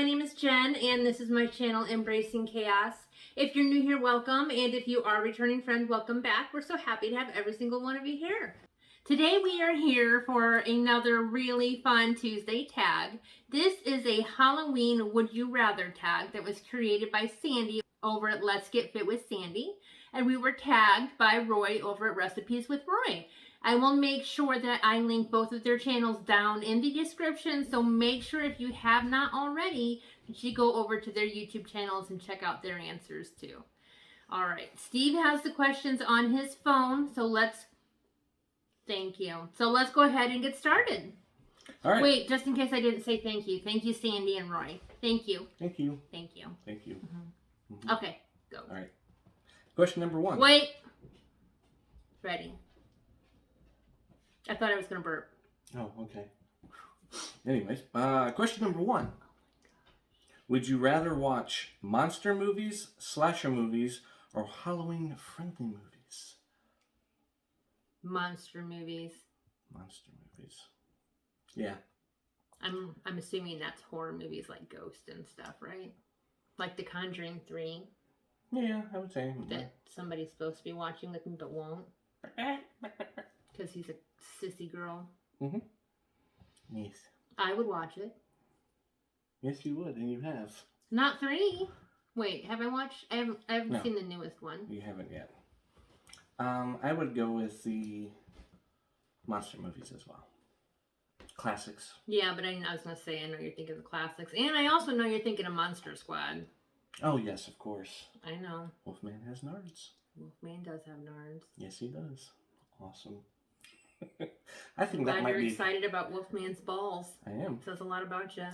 my name is Jen, and this is my channel, Embracing Chaos. If you're new here, welcome, and if you are a returning friend, welcome back. We're so happy to have every single one of you here. Today we are here for another really fun Tuesday tag. This is a Halloween Would You Rather tag that was created by Sandy over at Let's Get Fit with Sandy, and we were tagged by Roy over at Recipes with Roy. I will make sure that I link both of their channels down in the description, so make sure if you have not already that you go over to their YouTube channels and check out their answers too. All right, Steve has the questions on his phone, so thank you. So let's go ahead and get started. All right. Wait, just in case I didn't say thank you. Thank you, Sandy and Roy. Thank you. Thank you. Thank you. Thank you. Okay, go. All right. Question number 1. Wait. Ready. I thought I was going to burp. Oh, okay. Anyways, question number 1. Would you rather watch monster movies, slasher movies, or Halloween-friendly movies? Monster movies. Monster movies. Yeah. I'm assuming that's horror movies like Ghost and stuff, right? Like The Conjuring 3. Yeah, I would say. That somebody's supposed to be watching with me but won't. Because he's a sissy girl. Mm-hmm. Yes. I would watch it. Yes, you would, and you have. Not 3. Wait, have I watched? I haven't No. seen the newest one. You haven't yet. I would go with the monster movies as well. Classics. Yeah, but I was going to say, I know you're thinking of the classics. And I also know you're thinking of Monster Squad. Oh, yes, of course. I know. Wolfman has nards. Wolfman does have nards. Yes, he does. Awesome. I think I'm that glad might you're be... excited about Wolfman's balls. I am. It says a lot about you.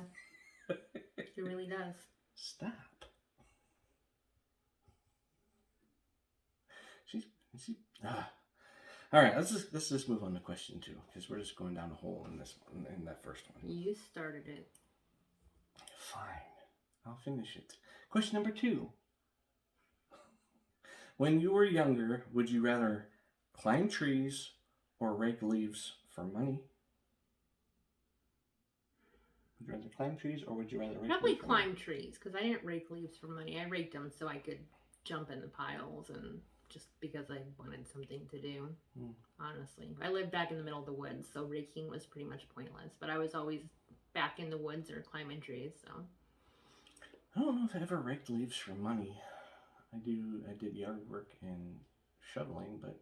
It really does. Stop. All right, let's just move on to question 2, because we're just going down a hole in this one, in that first one. You started it. Fine, I'll finish it. Question number 2. When you were younger, would you rather climb trees or rake leaves for money? Would you rather climb trees or would you rather rake Probably leaves for money? climb trees, because I didn't rake leaves for money. I raked them so I could jump in the piles and just because I wanted something to do, honestly. I lived back in the middle of the woods, so raking was pretty much pointless. But I was always back in the woods or climbing trees, so. I don't know if I ever raked leaves for money. I did yard work and shoveling, but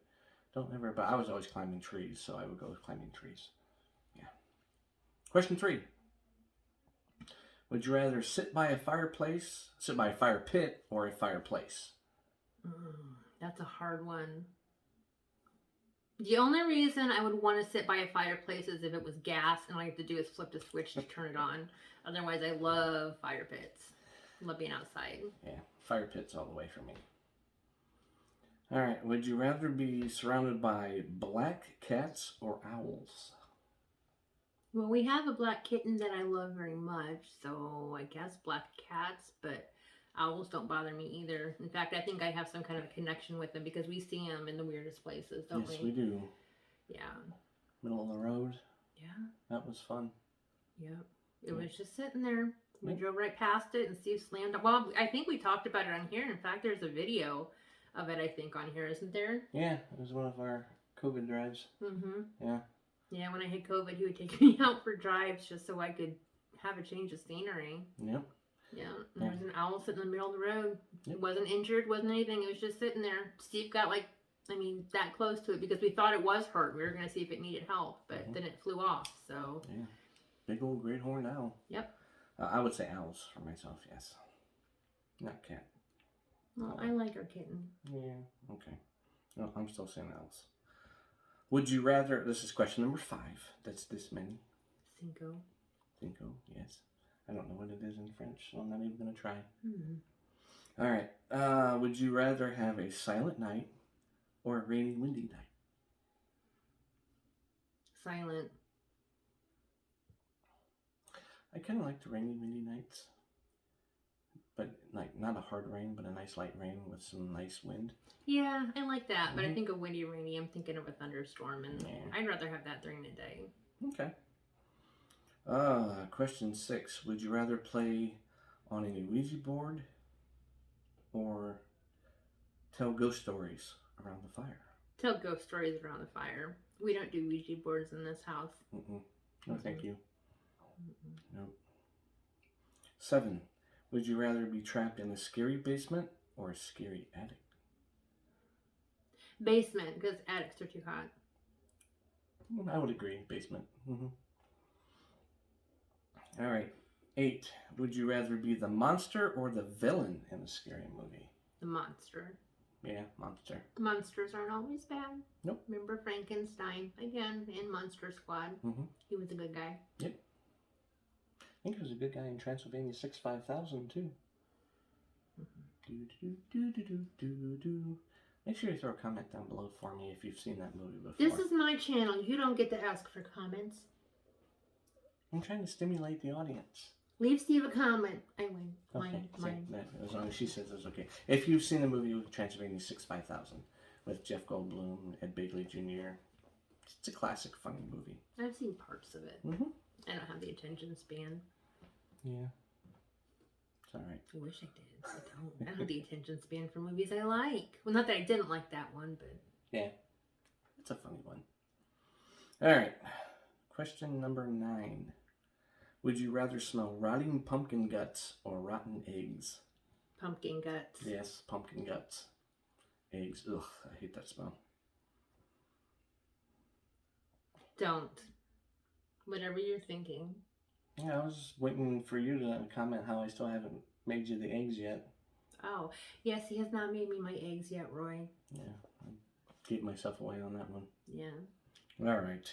I was always climbing trees, so I would go with climbing trees. Yeah. Question 3. Would you rather sit by a fire pit, or a fireplace? That's a hard one. The only reason I would want to sit by a fireplace is if it was gas and all I have to do is flip the switch to turn it on. Otherwise, I love fire pits. I love being outside. Yeah, fire pits all the way for me. All right, would you rather be surrounded by black cats or owls? Well, we have a black kitten that I love very much, so I guess black cats, but owls don't bother me either. In fact, I think I have some kind of a connection with them because we see them in the weirdest places, don't we? Yes, we do. Yeah. Middle of the road. Yeah. That was fun. Yep. It was just sitting there. We drove right past it and Steve slammed it. Well, I think we talked about it on here. In fact, there's a video of it, I think, on here, isn't there? Yeah, it was one of our COVID drives. Mm-hmm. Yeah. Yeah, when I had COVID, he would take me out for drives just so I could have a change of scenery. Yep. Yeah, and there was an owl sitting in the middle of the road. Yep. It wasn't injured, wasn't anything. It was just sitting there. Steve got that close to it because we thought it was hurt. We were going to see if it needed help, but then it flew off, so. Yeah. Big old great horned owl. Yep. I would say owls for myself, yes. Not cat. Well, I like our kitten. Yeah, okay. No, I'm still saying owls. Would you rather, this is question number 5. That's this many. Cinco, yes. I don't know what it is in French, so I'm not even going to try. Mm-hmm. All right. Would you rather have a silent night or a rainy, windy night? Silent. I kind of like the rainy, windy nights. But like not a hard rain, but a nice light rain with some nice wind. Yeah, I like that. But I think of windy, rainy, I'm thinking of a thunderstorm, and I'd rather have that during the day. Okay. Question 6. Would you rather play on a Ouija board or tell ghost stories around the fire? Tell ghost stories around the fire. We don't do Ouija boards in this house. No, thank you. Nope. 7. Would you rather be trapped in a scary basement or a scary attic? Basement, because attics are too hot. I would agree. Basement. All right. 8. Would you rather be the monster or the villain in a scary movie? The monster. Yeah, monster. Monsters aren't always bad. Nope. Remember Frankenstein, again, in Monster Squad. He was a good guy. Yep. I think he was a good guy in Transylvania 65000 too. Make sure you throw a comment down below for me if you've seen that movie before. This is my channel. You don't get to ask for comments. I'm trying to stimulate the audience. Leave Steve a comment. I win. Okay, Mine. as long as she says it's okay. If you've seen the movie with Transylvania 65000 with Jeff Goldblum, Ed Begley Jr., it's a classic, funny movie. I've seen parts of it. I don't have the attention span. Yeah. It's alright. I wish I did. I don't. I don't have the attention span for movies I like. Well, not that I didn't like that one, but... Yeah. It's a funny one. Alright. Question number 9. Would you rather smell rotting pumpkin guts or rotten eggs? Pumpkin guts. Yes, pumpkin guts. Eggs. Ugh, I hate that smell. Don't. Whatever you're thinking. Yeah, I was waiting for you to comment how I still haven't made you the eggs yet. Oh, yes, he has not made me my eggs yet, Roy. Yeah, I gave myself away on that one. Yeah. All right.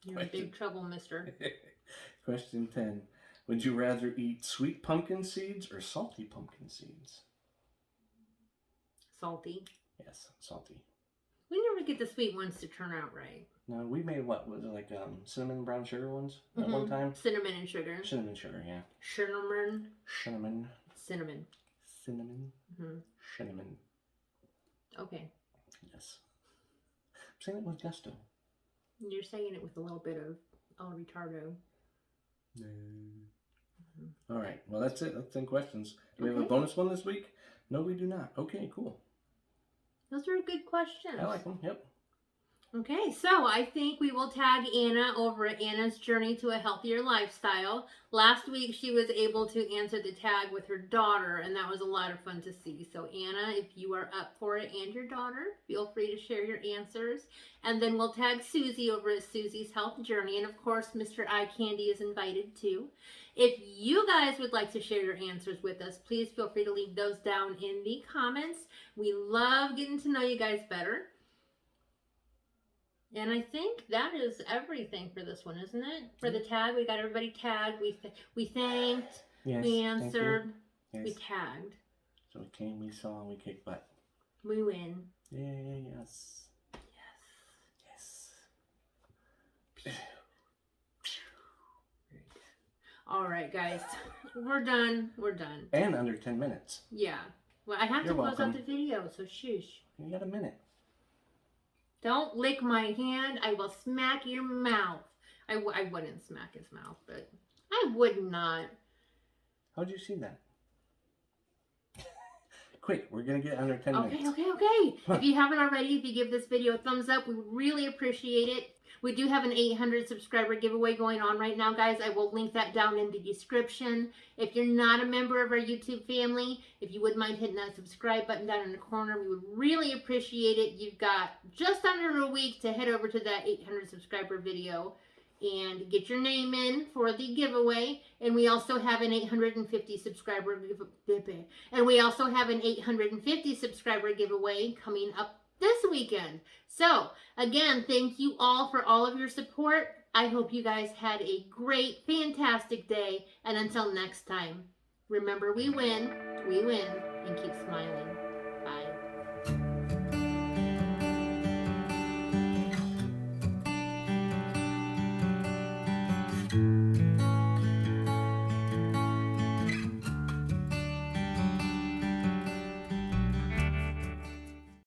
You're in big trouble, mister. Question 10. Would you rather eat sweet pumpkin seeds or salty pumpkin seeds? Salty. Yes, salty. We never get the sweet ones to turn out right. No, we made what? Was it like cinnamon brown sugar ones at one time? Cinnamon and sugar. Cinnamon sugar, yeah. Cinnamon. Cinnamon. Cinnamon. Cinnamon. Cinnamon. Okay. Yes. I'm saying it with gusto. You're saying it with a little bit of El Retardo. No. All right. Well, that's it. That's 10 questions. Do we have a bonus one this week? No, we do not. Okay, cool. Those are good questions. I like them. Yep. Okay, so I think we will tag Anna over at Anna's Journey to a Healthier Lifestyle. Last week, she was able to answer the tag with her daughter, and that was a lot of fun to see. So, Anna, if you are up for it and your daughter, feel free to share your answers. And then we'll tag Suzy over at Suzy's Health Journey. And, of course, Mr. Eye Candy is invited, too. If you guys would like to share your answers with us, please feel free to leave those down in the comments. We love getting to know you guys better. And I think that is everything for this one, isn't it? For the tag, we got everybody tagged. We thanked. Yes, we answered. Yes. We tagged. So we came, we saw, and we kicked butt. We win. Yay, yes. Yes. All right, guys. We're done. We're done. And under 10 minutes. Yeah. Well, I have to close out the video, so shush. You got a minute. Don't lick my hand. I will smack your mouth. I wouldn't smack his mouth, but I would not. How'd you see that? Quick, we're going to get under 10 minutes. Okay. If you haven't already, if you give this video a thumbs up, we would really appreciate it. We do have an 800 subscriber giveaway going on right now, guys. I will link that down in the description. If you're not a member of our YouTube family, if you wouldn't mind hitting that subscribe button down in the corner, we would really appreciate it. You've got just under a week to head over to that 800 subscriber video and get your name in for the giveaway. And we also have an 850 subscriber giveaway. And we also have an 850 subscriber giveaway coming up this weekend. So, again, thank you all for all of your support. I hope you guys had a great, fantastic day. And until next time, remember, we win, and keep smiling.